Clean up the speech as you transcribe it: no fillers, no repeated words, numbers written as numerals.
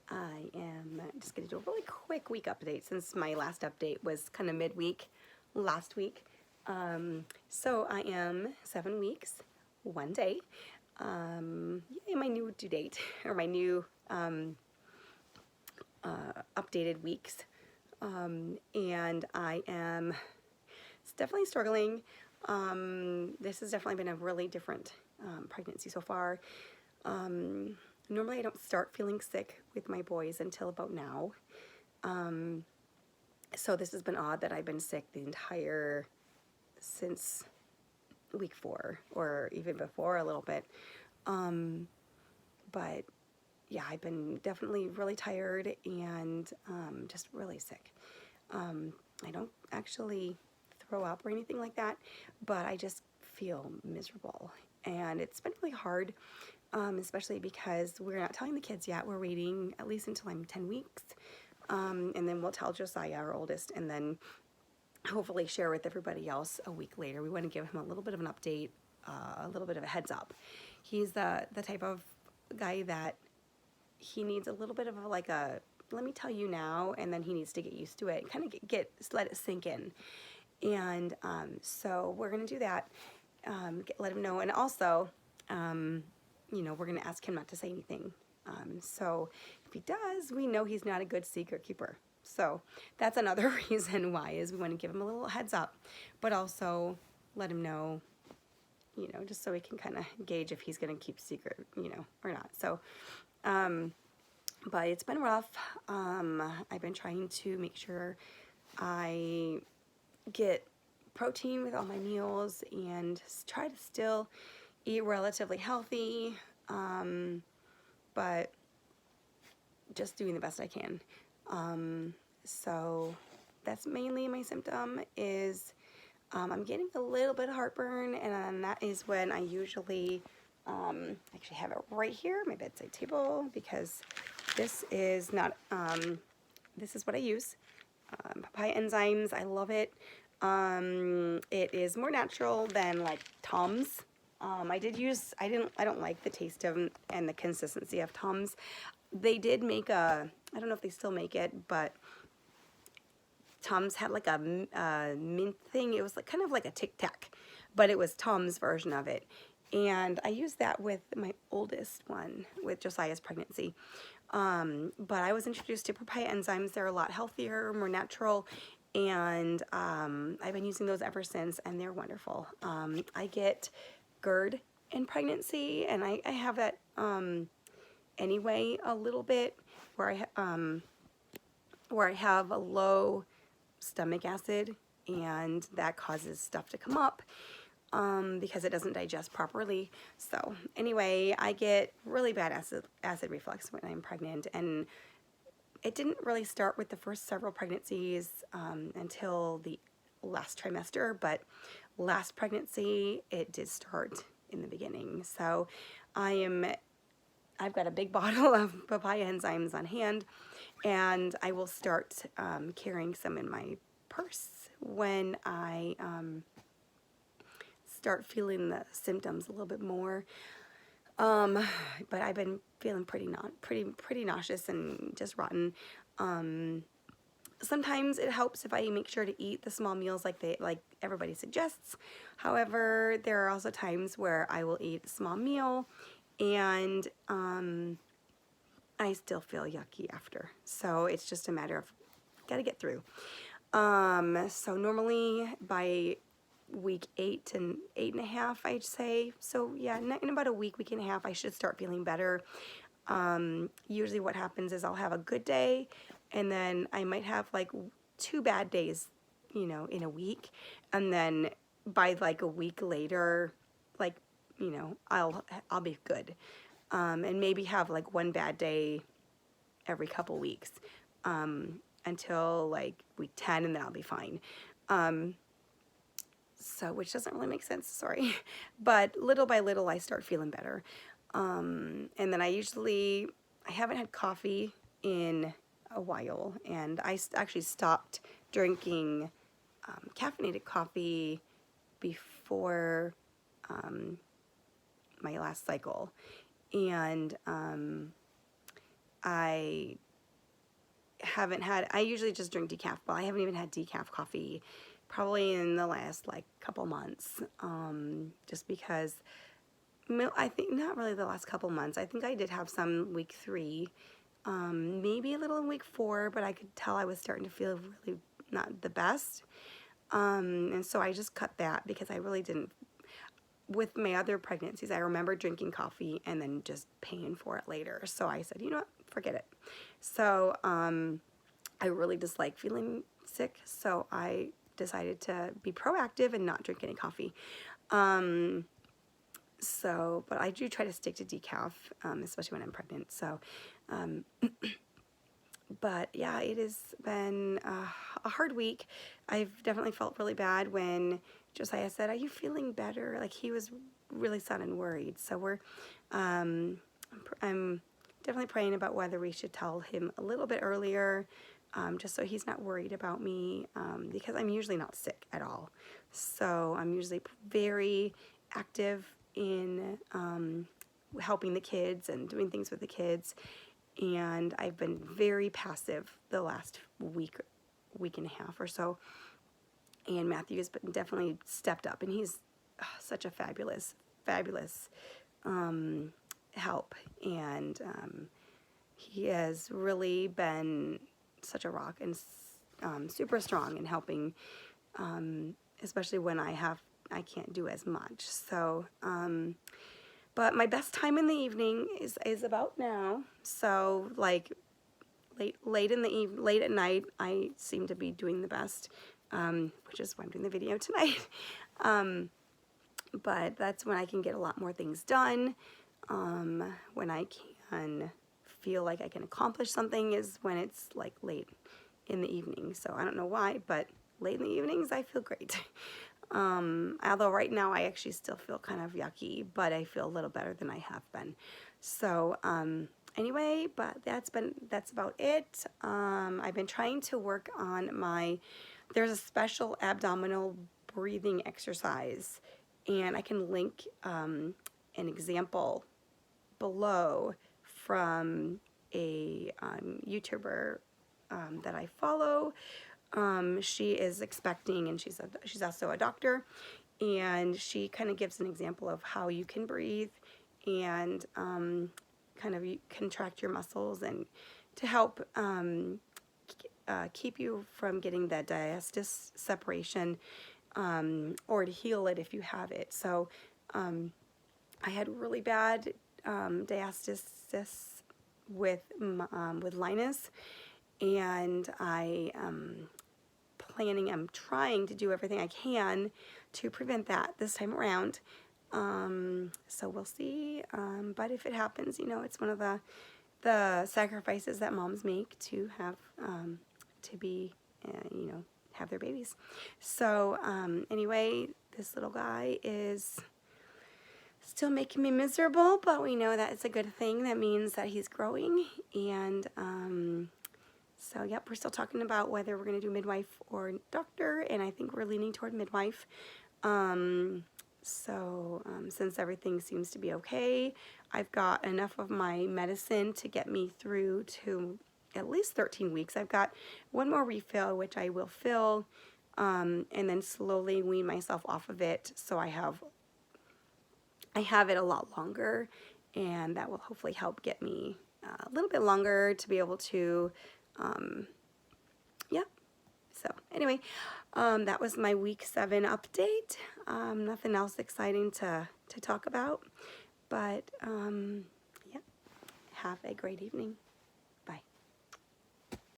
I am just going to do a really quick week update since my last update was kind of midweek last week. So I am 7 weeks, 1 day. Yay, my new due date, or my new updated weeks. And I am definitely struggling. This has definitely been a really different pregnancy so far. Normally I don't start feeling sick with my boys until about now. So this has been odd that I've been sick since week 4 or even before a little bit. But yeah, I've been definitely really tired and just really sick. I don't actually throw up or anything like that, but I just feel miserable. And it's been really hard, especially because we're not telling the kids yet. We're waiting at least until I'm 10 weeks. And then we'll tell Josiah, our oldest, and then hopefully share with everybody else a week later. We want to give him a little bit of an update, a little bit of a heads up. He's the type of guy that he needs a little bit of like a, let me tell you now, and then he needs to get used to it, kind of let it sink in. And so we're going to do that, let him know. And also, we're going to ask him not to say anything. So if he does, we know he's not a good secret keeper. So that's another reason why, is we want to give him a little heads up, but also let him know, just so we can kind of gauge if he's going to keep secret, or not. So, but it's been rough. I've been trying to make sure I get protein with all my meals and try to still eat relatively healthy, but just doing the best I can. So that's mainly my symptom is I'm getting a little bit of heartburn, and that is when I usually actually have it right here, my bedside table, because this is not, this is what I use. Papaya enzymes, I love it. It is more natural than like Tums. I don't like the taste of them and the consistency of Tums. They did make I don't know if they still make it, but Tums had like a mint thing. It was like kind of like a Tic Tac, but it was Tums' version of it. And I used that with my oldest one, with Josiah's pregnancy. But I was introduced to papaya enzymes. They're a lot healthier, more natural, and I've been using those ever since, and they're wonderful. I get GERD in pregnancy, and I have that anyway a little bit, where I have a low stomach acid, and that causes stuff to come up because it doesn't digest properly. So anyway, I get really bad acid reflux when I'm pregnant, and it didn't really start with the first several pregnancies until the last trimester, but last pregnancy it did start in the beginning. So I've got a big bottle of papaya enzymes on hand, and I will start carrying some in my purse when I start feeling the symptoms a little bit more. But I've been feeling pretty nauseous and just rotten. Sometimes it helps if I make sure to eat the small meals like everybody suggests. However, there are also times where I will eat a small meal and I still feel yucky after. So it's just a matter of gotta get through. So normally by week 8 and 8.5, I'd say. So yeah, in about a week and a half, I should start feeling better. Usually what happens is I'll have a good day, and then I might have like 2 bad days, in a week, and then by like a week later, like, I'll be good, and maybe have like 1 bad day every couple weeks, until like week 10, and then I'll be fine. So, which doesn't really make sense, sorry. But little by little, I start feeling better. And then I haven't had coffee in a while, and I actually stopped drinking caffeinated coffee before my last cycle. And I haven't had, I usually just drink decaf, but I haven't even had decaf coffee probably in the last like couple months, just because I think not really the last couple months. I think I did have some week 3, maybe a little in week 4, but I could tell I was starting to feel really not the best. And so I just cut that because I really didn't, with my other pregnancies, I remember drinking coffee and then just paying for it later. So I said, you know what, forget it. So I really dislike feeling sick, so I decided to be proactive and not drink any coffee. But I do try to stick to decaf, especially when I'm pregnant. So, but yeah, it has been a hard week. I've definitely felt really bad when Josiah said, "Are you feeling better?" Like he was really sounding worried. So I'm definitely praying about whether we should tell him a little bit earlier, just so he's not worried about me, because I'm usually not sick at all. So I'm usually very active in helping the kids and doing things with the kids. And I've been very passive the last week and a half or so. And Matthew has been definitely stepped up, and he's such a fabulous help. And he has really been such a rock and super strong in helping, especially when I can't do as much. So, but my best time in the evening is about now. So like late at night, I seem to be doing the best, which is why I'm doing the video tonight. But that's when I can get a lot more things done. When I can feel like I can accomplish something is when it's like late in the evening. So I don't know why, but late in the evenings I feel great. Although right now I actually still feel kind of yucky, but I feel a little better than I have been. So anyway, but that's about it. I've been trying to work on there's a special abdominal breathing exercise, and I can link an example below from a YouTuber that I follow. She is expecting, and she's also a doctor, and she kind of gives an example of how you can breathe and kind of contract your muscles and to help keep you from getting that diastastis separation, or to heal it if you have it. So I had really bad diastasis with Linus, and I'm trying to do everything I can to prevent that this time around. So we'll see. But if it happens, it's one of the sacrifices that moms make to have have their babies. So anyway, this little guy is still making me miserable, but we know that it's a good thing. That means that he's growing. And so yep, we're still talking about whether we're going to do midwife or doctor, and I think we're leaning toward midwife. Since everything seems to be okay, I've got enough of my medicine to get me through to at least 13 weeks. I've got one more refill, which I will fill, and then slowly wean myself off of it, so I have it a lot longer, and that will hopefully help get me a little bit longer to be able to, yeah. So anyway, that was my week 7 update. Nothing else exciting to talk about, but yeah, have a great evening.